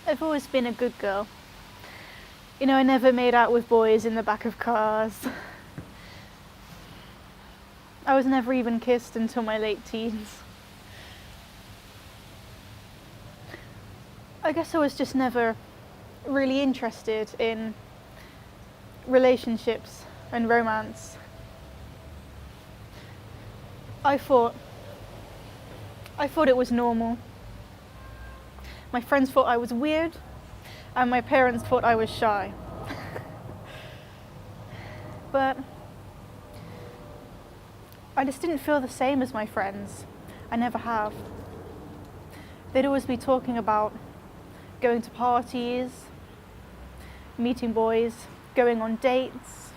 I've always been a good girl. You know, I never made out with boys in the back of cars. I was never even kissed until my late teens. I guess I was just never really interested in relationships and romance. I thought it was normal. My friends thought I was weird, and my parents thought I was shy. But I just didn't feel the same as my friends. I never have. They'd always be talking about going to parties, meeting boys, going on dates,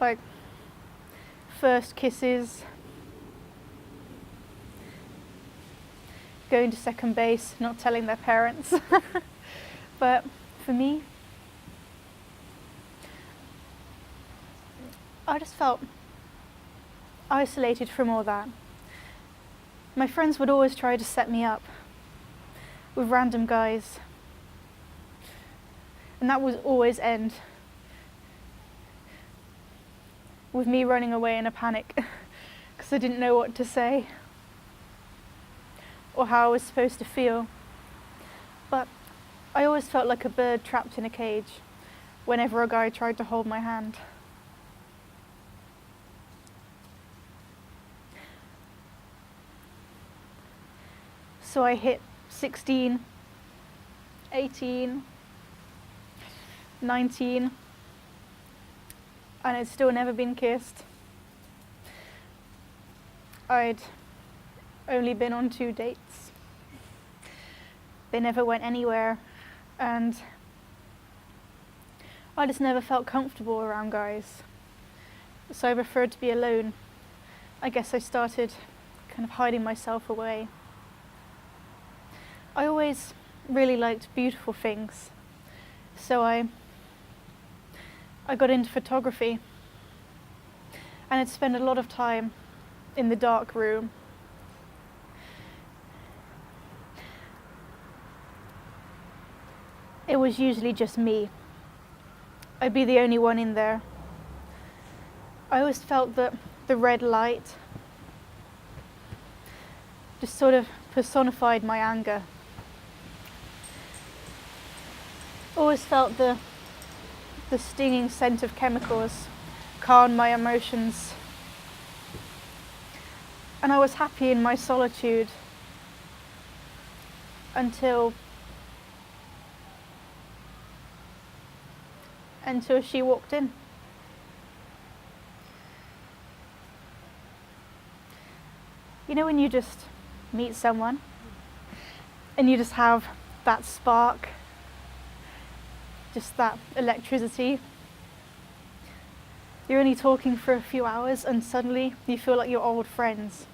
like first kisses, going to second base, not telling their parents. But for me, I just felt isolated from all that. My friends would always try to set me up with random guys, and that would always end with me running away in a panic because I didn't know what to say or how I was supposed to feel. But I always felt like a bird trapped in a cage whenever a guy tried to hold my hand. So I hit 16, 18, 19, and I'd still never been kissed. I'd only been on 2 dates. They never went anywhere, and I just never felt comfortable around guys. So I preferred to be alone. I guess I started kind of hiding myself away. I always really liked beautiful things, so I got into photography, and I'd spend a lot of time in the dark room. It was usually just me. I'd be the only one in there. I always felt that the red light just sort of personified my anger. Always felt the stinging scent of chemicals calmed my emotions. And I was happy in my solitude until she walked in. You know when you just meet someone and you just have that spark, just that electricity. You're only talking for a few hours and suddenly you feel like you're old friends.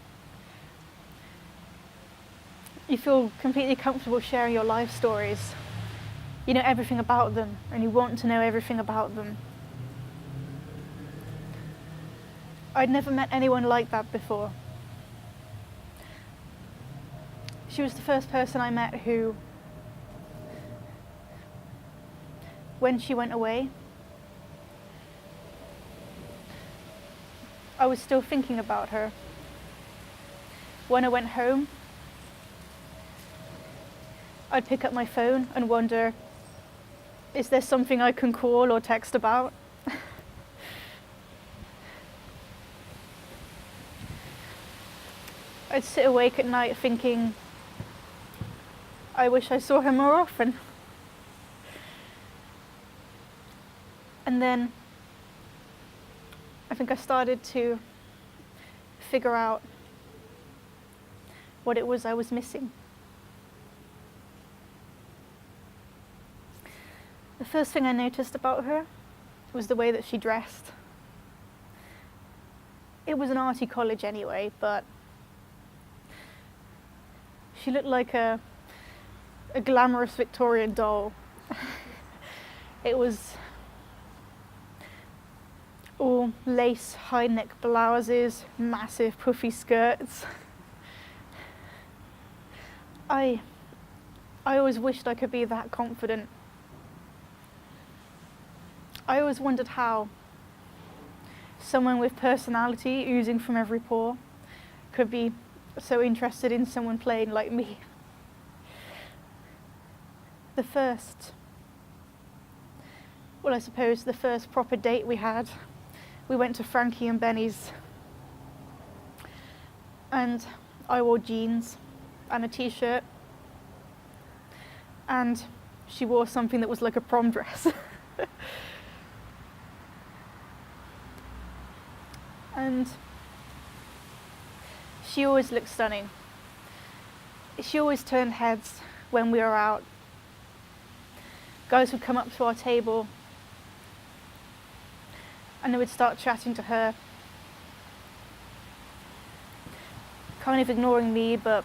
You feel completely comfortable sharing your life stories. You know everything about them and you want to know everything about them. I'd never met anyone like that before. She was the first person I met who, when she went away, I was still thinking about her. When I went home, I'd pick up my phone and wonder, is there something I can call or text about? I'd sit awake at night thinking, I wish I saw her more often. And then I think I started to figure out what it was I was missing. The first thing I noticed about her was the way that she dressed. It was an arty college anyway, but she looked like a glamorous Victorian doll. It was all lace high neck blouses, massive puffy skirts. I I always wished I could be that confident. I always wondered how someone with personality oozing from every pore could be so interested in someone plain like me. The first proper date we had, we went to Frankie and Benny's, and I wore jeans and a t-shirt, and she wore something that was like a prom dress. And she always looked stunning. She always turned heads when we were out. Guys would come up to our table and they would start chatting to her, kind of ignoring me, but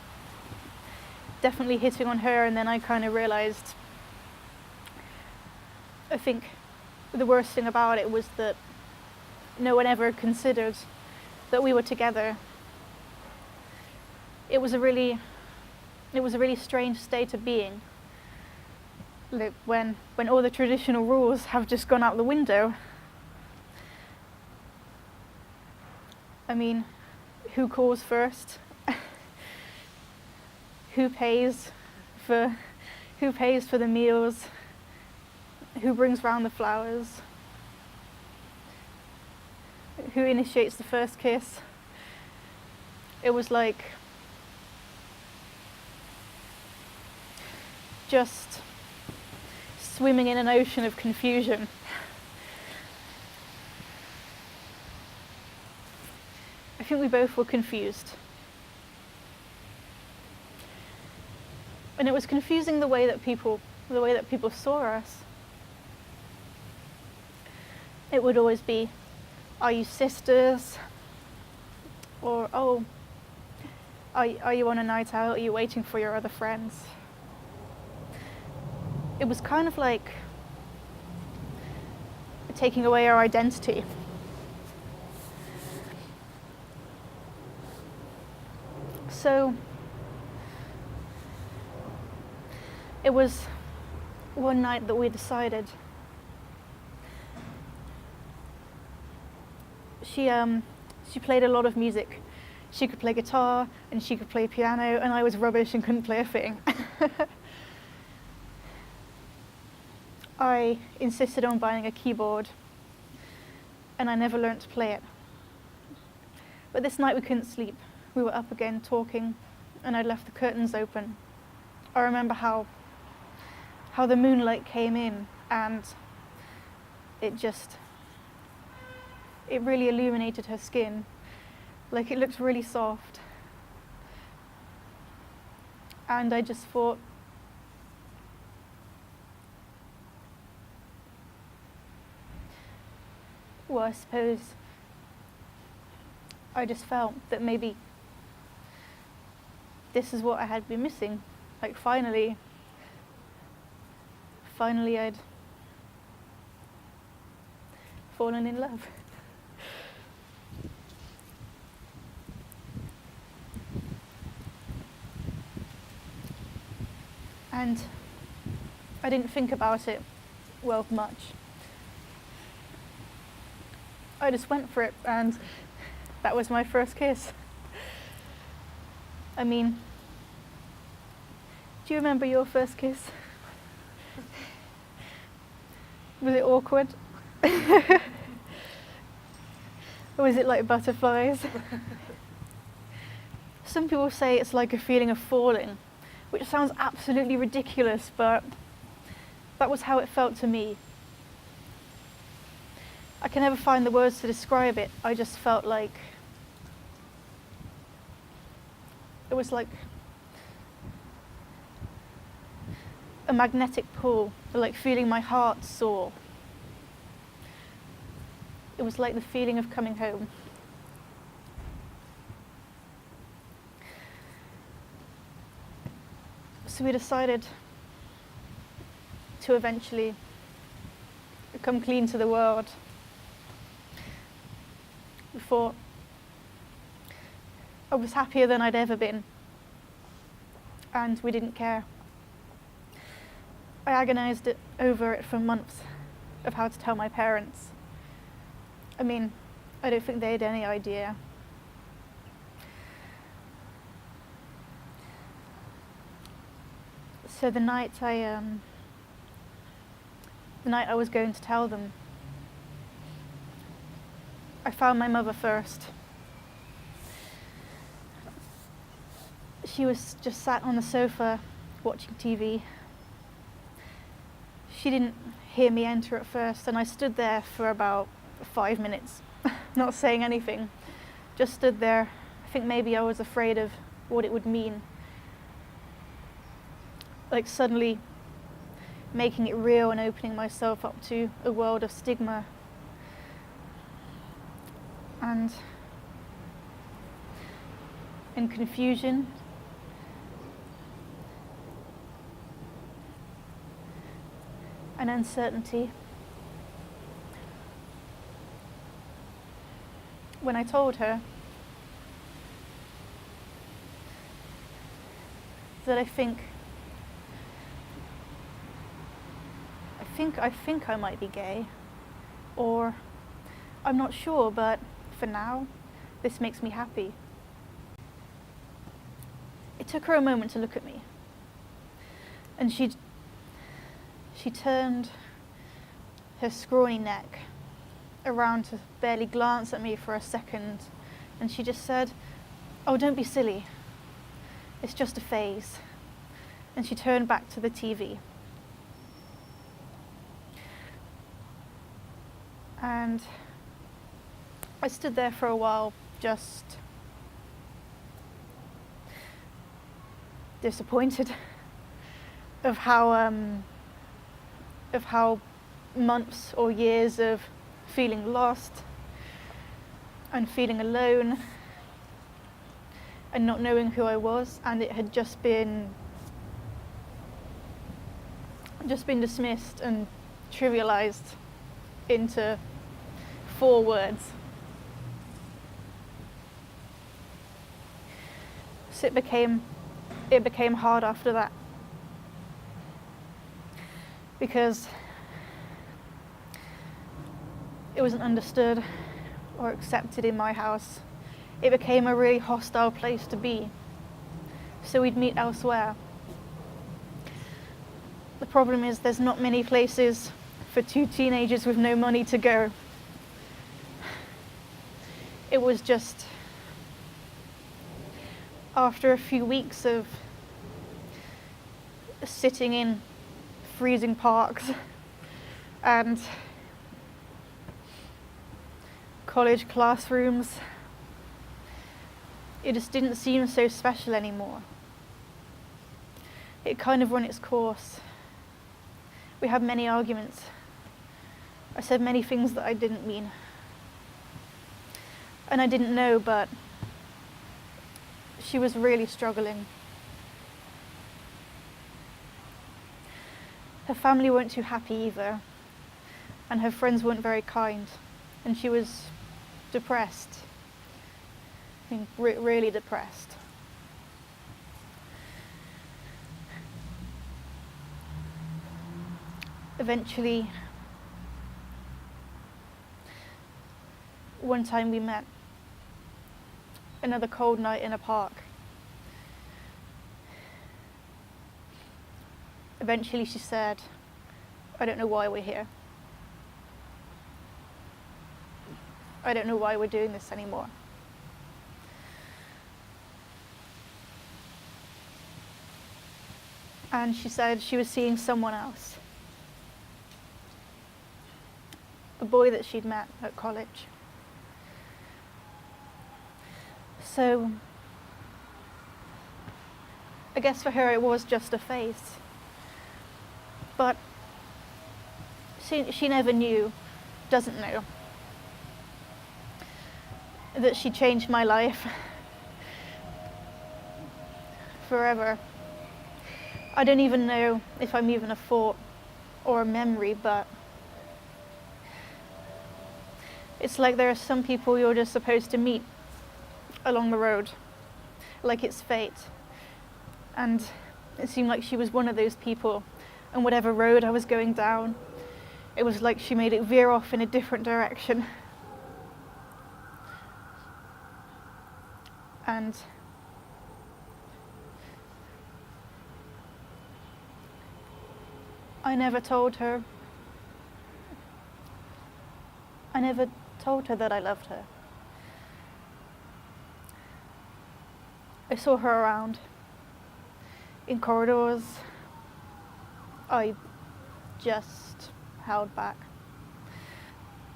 definitely hitting on her. And then I kind of realized, I think the worst thing about it was that no one ever considered that we were together. It was a really strange state of being. Like when all the traditional rules have just gone out the window. I mean, who calls first? Who pays for the meals? Who brings round the flowers? Who initiates the first kiss? It was like just swimming in an ocean of confusion. I think we both were confused. And it was confusing the way that people saw us. It would always be, are you sisters? Or, oh, are you on a night out? Are you waiting for your other friends? It was kind of like taking away our identity. So it was one night that we decided she played a lot of music. She could play guitar and she could play piano, and I was rubbish and couldn't play a thing. I insisted on buying a keyboard, and I never learnt to play it. But this night we couldn't sleep. We were up again talking, and I'd left the curtains open. I remember how the moonlight came in, and it really illuminated her skin. Like, it looked really soft. And I just thought, well, I suppose I just felt that maybe this is what I had been missing. Like, finally I'd fallen in love. And I didn't think about it, well, much. I just went for it, and that was my first kiss. I mean, do you remember your first kiss? Was it awkward? Or was it like butterflies? Some people say it's like a feeling of falling, which sounds absolutely ridiculous, but that was how it felt to me. I can never find the words to describe it. I just felt like it was like a magnetic pull, like feeling my heart soar. It was like the feeling of coming home. So we decided to eventually come clean to the world. We thought I was happier than I'd ever been, and we didn't care. I agonized over it for months, of how to tell my parents. I mean, I don't think they had any idea. So the night I was going to tell them, I found my mother first. She was just sat on the sofa watching TV. She didn't hear me enter at first, and I stood there for about 5 minutes, not saying anything. Just stood there. I think maybe I was afraid of what it would mean. Like suddenly making it real and opening myself up to a world of stigma. And confusion. And uncertainty. When I told her that I think I might be gay, or I'm not sure, but for now, this makes me happy. It took her a moment to look at me, and she turned her scrawny neck around to barely glance at me for a second, and she just said, "Oh, don't be silly. It's just a phase." And she turned back to the TV. And I stood there for a while, just disappointed of how months or years of feeling lost and feeling alone and not knowing who I was, and it had just been dismissed and trivialized into 4 words. So it became hard after that, because it wasn't understood or accepted in my house. It became a really hostile place to be, so we'd meet elsewhere. The problem is there's not many places for 2 teenagers with no money to go. It was just after a few weeks of sitting in freezing parks and college classrooms, it just didn't seem so special anymore. It kind of run its course. We had many arguments. I said many things that I didn't mean. And I didn't know, but she was really struggling. Her family weren't too happy either, and her friends weren't very kind, and she was depressed. I mean, really depressed. Eventually, one time we met, another cold night in a park. Eventually she said, "I don't know why we're here. I don't know why we're doing this anymore." And she said she was seeing someone else. A boy that she'd met at college. So, I guess for her it was just a phase. But she never knew, doesn't know, that she changed my life forever. I don't even know if I'm even a thought or a memory, but it's like there are some people you're just supposed to meet along the road, like it's fate. And it seemed like she was one of those people. and whatever road I was going down, it was like she made it veer off in a different direction. And I never told her that I loved her. I saw her around in corridors. I just held back.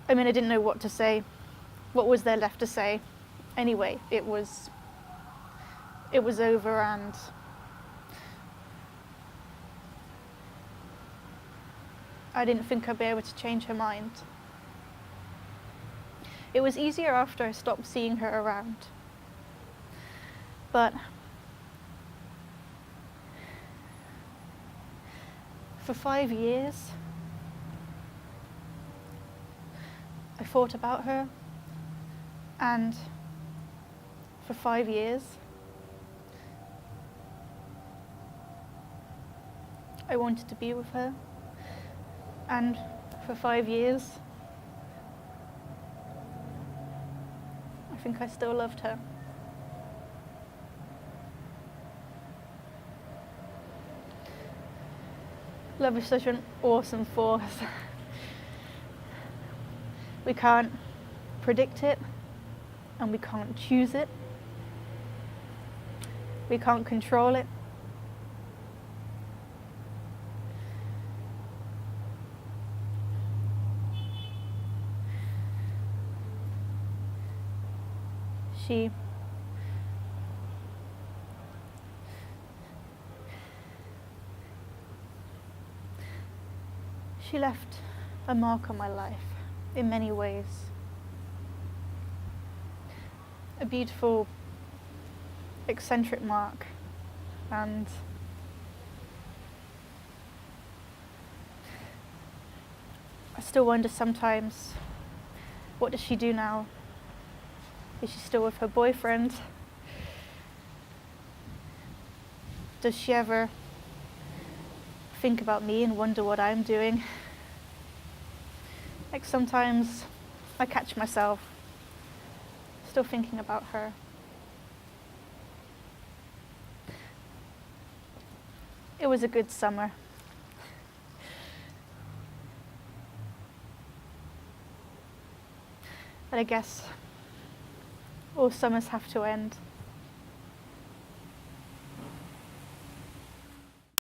I mean, I didn't know what to say. What was there left to say? Anyway, it was over, and I didn't think I'd be able to change her mind. It was easier after I stopped seeing her around. But for 5 years, I thought about her, and for 5 years, I wanted to be with her, and for 5 years, I think I still loved her. Love is such an awesome force. We can't predict it, and we can't choose it. We can't control it. She left a mark on my life in many ways. A beautiful, eccentric mark, and I still wonder sometimes, what does she do now? Is she still with her boyfriend? Does she ever think about me and wonder what I'm doing? Like, sometimes I catch myself still thinking about her. It was a good summer. But I guess all summers have to end.